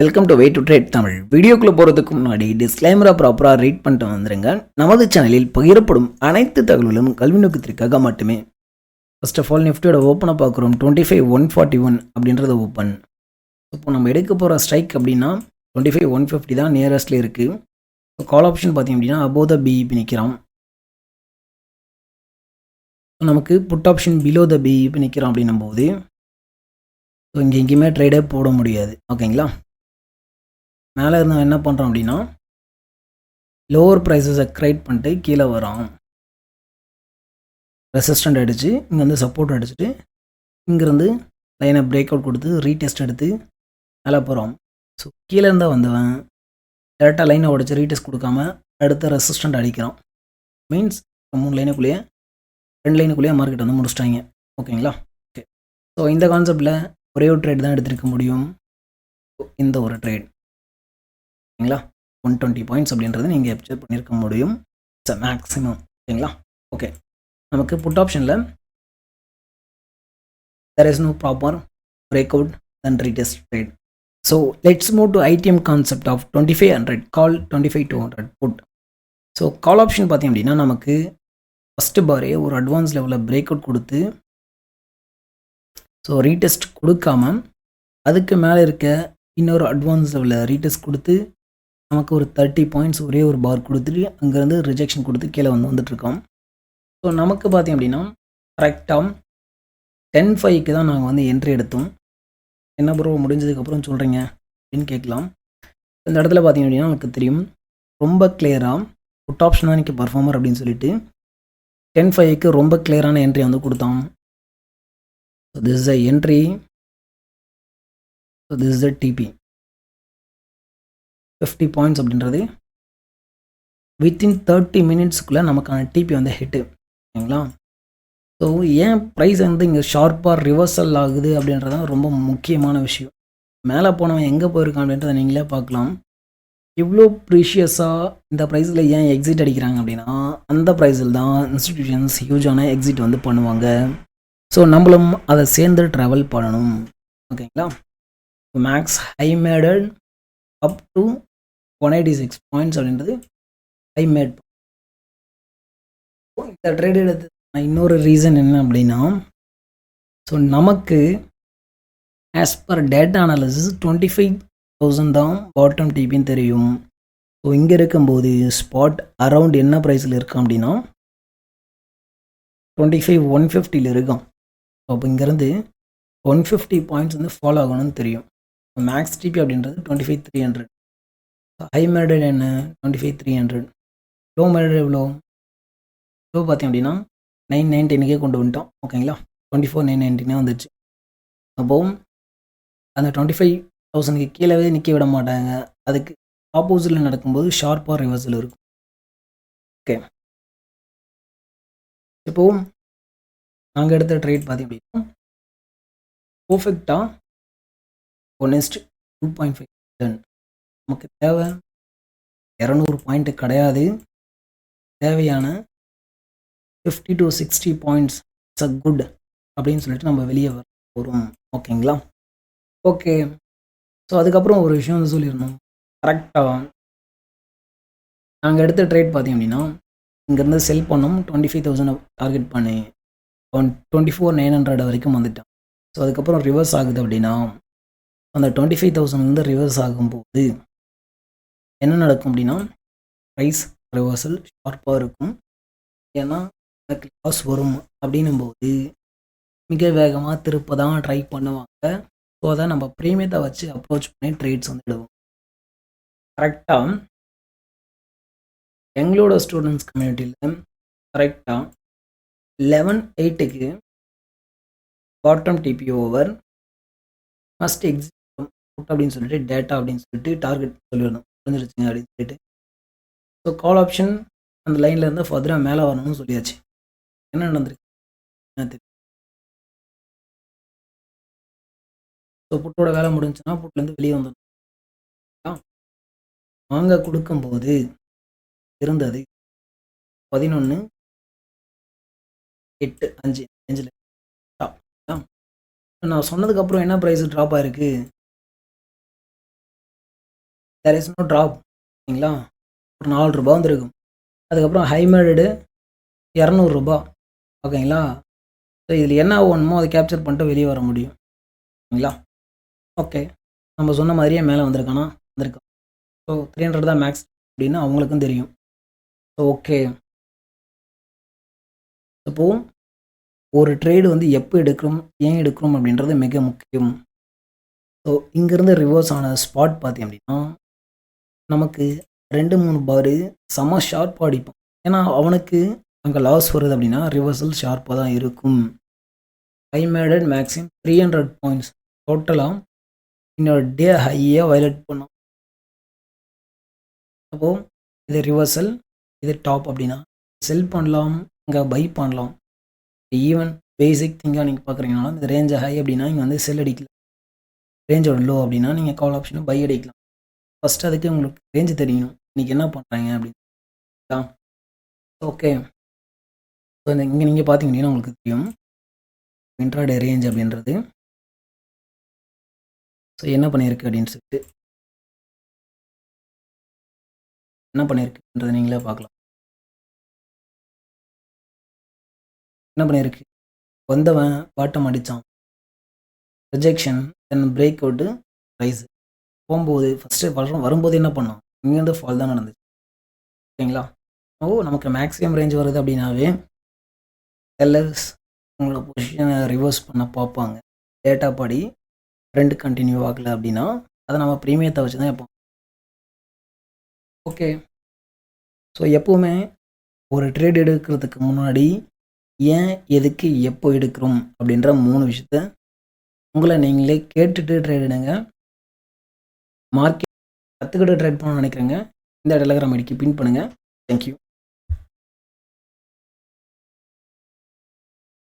Welcome to way to trade Tamil. வீடியோக்குள்ளே போகிறதுக்கு முன்னாடி டிஸ்க்ளைமரை ப்ராப்பராக ரீட் பண்ணிட்டு வந்துருங்க. நமது சேனலில் பகிரப்படும் அனைத்து தகவல்களும் கல்வி நோக்கத்திற்காக மட்டுமே. ஃபர்ஸ்ட் ஆஃப் ஆல் நிஃப்டியோட ஓப்பனை பார்க்குறோம். 25,141 அப்படின்றது ஓப்பன். இப்போ நம்ம எடுக்க போகிற ஸ்ட்ரைக் அப்படின்னா 25,150 தான் நியரஸ்ட்லேயே இருக்குது. ஸோ கால் ஆப்ஷன் பார்த்தீங்க அப்படின்னா அபோவ் த பிஇபி நிற்கிறான். நமக்கு put option below the BEP நிற்கிறான் அப்படின்னும் போது ஸோ இங்கே எங்கேயுமே ட்ரேடே போட முடியாது. ஓகேங்களா? மேலே இருந்து என்ன பண்ணுறோம் அப்படின்னா லோவர் ப்ரைஸஸை க்ரியேட் பண்ணிட்டு கீழே வரோம். ரெசிஸ்டண்ட் அடித்து இங்கே வந்து சப்போர்ட் அடிச்சுட்டு இங்கேருந்து லைனை பிரேக் அவுட் கொடுத்து ரீடெஸ்ட் எடுத்து மேலே போகிறோம். ஸோ கீழே இருந்தால் வந்தவன் டேரெக்டாக லைனை உடச்சி ரீடெஸ்ட் கொடுக்காம அடுத்த ரெசிஸ்டண்ட் அடிக்கிறான். மீன்ஸ் 3 லைனுக்குள்ளேயே 2 லைனுக்குள்ளேயே மார்க்கெட் வந்து முடிச்சிட்டாங்க. ஓகேங்களா? ஓகே. ஸோ இந்த கான்செப்டில் ஒரே ஒரு ட்ரேட் தான் எடுத்துருக்க முடியும். இந்த ஒரு ட்ரேட் ஓகேங்களா, 120 பாயிண்ட்ஸ் அப்படின்றது நீங்கள் எப்சர் பண்ணியிருக்க முடியும். It's a maximum. ஓகேங்களா? ஓகே. நமக்கு புட் ஆப்ஷனில் there is no proper breakout then retest trade. So let's move to ITM concept of 2500 call 25,200 put. So call option பார்த்தீங்க அப்படின்னா நமக்கு ஃபஸ்ட்டு பாரே ஒரு அட்வான்ஸ் லெவலில் பிரேக் அவுட் கொடுத்து ஸோ ரீடெஸ்ட் கொடுக்காம அதுக்கு மேலே இருக்க இன்னொரு அட்வான்ஸ் லெவலில் ரீடெஸ்ட் கொடுத்து நமக்கு ஒரு 30 பாயிண்ட்ஸ் ஒரே ஒரு பார் கொடுத்துட்டு அங்கேருந்து ரிஜெக்ஷன் கொடுத்து கீழே வந்துட்டுருக்கோம். ஸோ நமக்கு பார்த்தீங்க அப்படின்னா கரெக்டாக 10.5க்கு தான் நாங்கள் வந்து என்ட்ரி எடுத்தோம். என்ன ப்ரோ முடிஞ்சதுக்கப்புறம் சொல்கிறீங்க அப்படின்னு கேட்கலாம். இந்த இடத்துல பார்த்தீங்க அப்படின்னா நமக்கு தெரியும் ரொம்ப கிளியராக புட் ஆப்ஷன் தான் இன்றைக்கி பர்ஃபார்மர் அப்படின்னு சொல்லிட்டு 10.5க்கு ரொம்ப கிளியரான என்ட்ரி வந்து கொடுத்தோம். So this is a entry. So this is a TP 50 points அப்படின்றது வித்தின் 30 மினிட்ஸுக்குள்ளே நமக்கான டிபி வந்து ஹிட்டு. ஓகேங்களா? ஸோ ஏன் ப்ரைஸ் வந்து இங்கே ஷார்ப்பாக ரிவர்சல் ஆகுது அப்படின்றது தான் ரொம்ப முக்கியமான விஷயம். மேலே போனவன் எங்கே போயிருக்கான் அப்படின்றத நீங்களே பார்க்கலாம். இவ்வளோ ப்ரீஷியஸாக இந்த ப்ரைஸில் ஏன் எக்ஸிட் அடிக்கிறாங்க அப்படின்னா அந்த ப்ரைஸில் தான் இன்ஸ்டிடியூஷன்ஸ் ஹியூஜான எக்ஸிட் வந்து பண்ணுவாங்க. ஸோ நம்மளும் அதை சேர்ந்து ட்ராவல் பண்ணணும். ஓகேங்களா? Max high made it up to 186 points அப்படின்றது ஹை மேட். இந்த ட்ரேட் எடுத்து இன்னொரு ரீசன் என்ன அப்படின்னா ஸோ நமக்கு ஆஸ் பர் டேட்டா அனாலிசிஸ் 25,000 தான் பாட்டம் டிபின்னு தெரியும். ஸோ இங்கே இருக்கும்போது ஸ்பாட் அரவுண்ட் என்ன ப்ரைஸில் இருக்கும் அப்படின்னா 25,150 இருக்கும். அப்போ இங்கேருந்து 150 பாயிண்ட்ஸ் வந்து ஃபாலோ ஆகணும்னு தெரியும். மேக்ஸ் டிபி அப்படின்றது 25,300. ஹை மேடட் என்ன 25,300. லோ மேடட் எவ்வளோ? லோ பார்த்தீங்க அப்படின்னா 919க்கே கொண்டு வந்துட்டோம். ஓகேங்களா? 24,919 வந்துடுச்சு. அப்போது அந்த 25,000க்கு கீழே நிற்க விட மாட்டாங்க. அதுக்கு ஆப்போசிட்டில் நடக்கும்போது ஷார்ப்பாக ரிவர்சல் இருக்கும். ஓகே. இப்போது நாங்கள் எடுத்த ட்ரேட் பார்த்தீங்க அப்படின்னா பர்ஃபெக்டாக 1:2.5 நமக்கு தேவை 200 பாயிண்ட்டு கிடையாது. தேவையான 50 to 60 points it's a good அப்படின்னு சொல்லிட்டு நம்ம வெளியே வரும். ஓகேங்களா? ஓகே. ஸோ அதுக்கப்புறம் ஒரு விஷயம் வந்து சொல்லிடணும். கரெக்டாக நாங்கள் எடுத்த ட்ரேட் பார்த்தீங்க அப்படின்னா இங்கேருந்து செல் பண்ணோம். 25,000 டார்கெட் பண்ணி 24,900 வரைக்கும் வந்துட்டோம். ஸோ அதுக்கப்புறம் ரிவர்ஸ் ஆகுது அப்படின்னா அந்த 25,000 ரிவர்ஸ் ஆகும்போது என்ன நடக்கும் அப்படின்னா ப்ரைஸ் ரிவர்சல் ஷார்ப்பாக இருக்கும். ஏன்னா எனக்கு லாஸ் வரும் அப்படின்னும்போது மிக வேகமாக திருப்ப தான் ட்ரை பண்ணுவாங்க. ஸோ அதை நம்ம ப்ரீமியத்தை வச்சு அப்ரோச் பண்ணி ட்ரேட்ஸ் வந்து எடுவோம். கரெக்டாக எங்களோட ஸ்டூடெண்ட்ஸ் கம்யூனிட்டியில் கரெக்டாக 11/8க்கு bottom TP over first exit அப்படின்னு சொல்லிட்டு டேட்டா அப்படின்னு சொல்லிட்டு டார்கெட் சொல்லிடணும் புரிஞ்சிருச்சுங்க அப்படின்னு சொல்லிட்டு. ஸோ கால் ஆப்ஷன் அந்த லைனில் இருந்து ஃபர்தராக மேலே வரணும்னு சொல்லியாச்சு. என்ன நடந்திருக்கு என்ன தெரியும். ஸோ புட்டோட வேலை முடிஞ்சுன்னா புட்லேருந்து வெளியே வந்துடும். வாங்க கொடுக்கும்போது இருந்தது 11.8 ரேஞ்சில். நான் சொன்னதுக்கப்புறம் என்ன ப்ரைஸ் ட்ராப் ஆயிருக்கு? There is no drop. சரிங்களா? ஒரு ரூ. 4 வந்திருக்கும். அதுக்கப்புறம் ஹை மேடடு ரூ. 200. ஓகேங்களா? ஸோ இதில் என்ன வேணுமோ அதை கேப்சர் பண்ணிட்டு வெளியே வர முடியும். சரிங்களா? ஓகே. நம்ம சொன்ன மாதிரியே மேலே வந்திருக்கானா? வந்திருக்கான். ஸோ 300 தான் மேக்ஸ் அப்படின்னு அவங்களுக்கும் தெரியும். So okay. அப்போ ஒரு ட்ரேடு வந்து எப்போ எடுக்கிறோம், ஏன் எடுக்கிறோம் அப்படின்றது மிக முக்கியம். ஸோ இங்கேருந்து ரிவர்ஸ் ஆன ஸ்பாட் பார்த்தீங்க அப்படின்னா, நமக்கு 2, 3 பாரு செம்ம ஷார்ப்பாக அடிப்பான். ஏன்னா அவனுக்கு அங்கே லாஸ் வருது அப்படின்னா ரிவர்சல் ஷார்ப்பாக தான் இருக்கும். ஐ மேடட் மேக்ஸிமம் 300 பாயிண்ட்ஸ் டோட்டலாக என்னோட டே ஹையாக வயலேட் பண்ணும். அப்போது இது ரிவர்சல், இது டாப் அப்படின்னா செல் பண்ணலாம், இங்கே பை பண்ணலாம். ஈவன் பேசிக் திங்காக நீங்கள் பார்க்குறீங்கன்னா இந்த ரேஞ்சை ஹை அப்படின்னா இங்கே வந்து செல் அடிக்கலாம். ரேஞ்சோட லோ அப்படின்னா நீங்கள் கால் ஆப்ஷனை பை அடிக்கலாம். ஃபஸ்ட்டு அதுக்கு உங்களுக்கு ரேஞ்சு தெரியணும், இன்றைக்கி என்ன பண்ணுறாங்க அப்படின்னு. ஓகே. ஸோ இந்த இங்கே நீங்கள் பார்த்தீங்கன்னா உங்களுக்கு தெரியும் இன்ட்ராடே ரேஞ்ச் அப்படின்றது. ஸோ என்ன பண்ணியிருக்கு அப்படின்னு சொல்லிட்டு என்ன பண்ணியிருக்குன்றது நீங்களே பார்க்கலாம். என்ன பண்ணியிருக்கு, வந்தவன் பாட்டம் அடித்தான், ரிஜெக்ஷன், தென் பிரேக் அவுட்டு, ரைஸ் போகும்போது ஃபஸ்ட்டு வரும்போது என்ன பண்ணோம், இங்கேருந்து ஃபால் தான் நடந்துச்சு. ஓகேங்களா? நமக்கு மேக்ஸிமம் ரேஞ்ச் வருது அப்படின்னாவே செல்லர்ஸ் உங்களோட பொசிஷனை ரிவர்ஸ் பண்ண பார்ப்பாங்க. டேட்டா படி ட்ரெண்ட் கண்டினியூ ஆகலை அப்படின்னா அதை நம்ம ப்ரீமியத்தை வச்சு தான் எப்போம். ஓகே. ஸோ எப்போவுமே ஒரு ட்ரேட் எடுக்கிறதுக்கு முன்னாடி ஏன், எதுக்கு, எப்போ எடுக்கிறோம் அப்படின்ற 3 விஷயத்த உங்களை நீங்களே கேட்டுட்டு ட்ரேட் எடுங்க. மார்க்கெட் கற்றுக்கிட்டு ட்ரேட் பண்ணணும்னு நினைக்கிறேங்க. இந்த டெலகிராம் ஐடிக்கு பின் பண்ணுங்கள். தேங்க்யூ.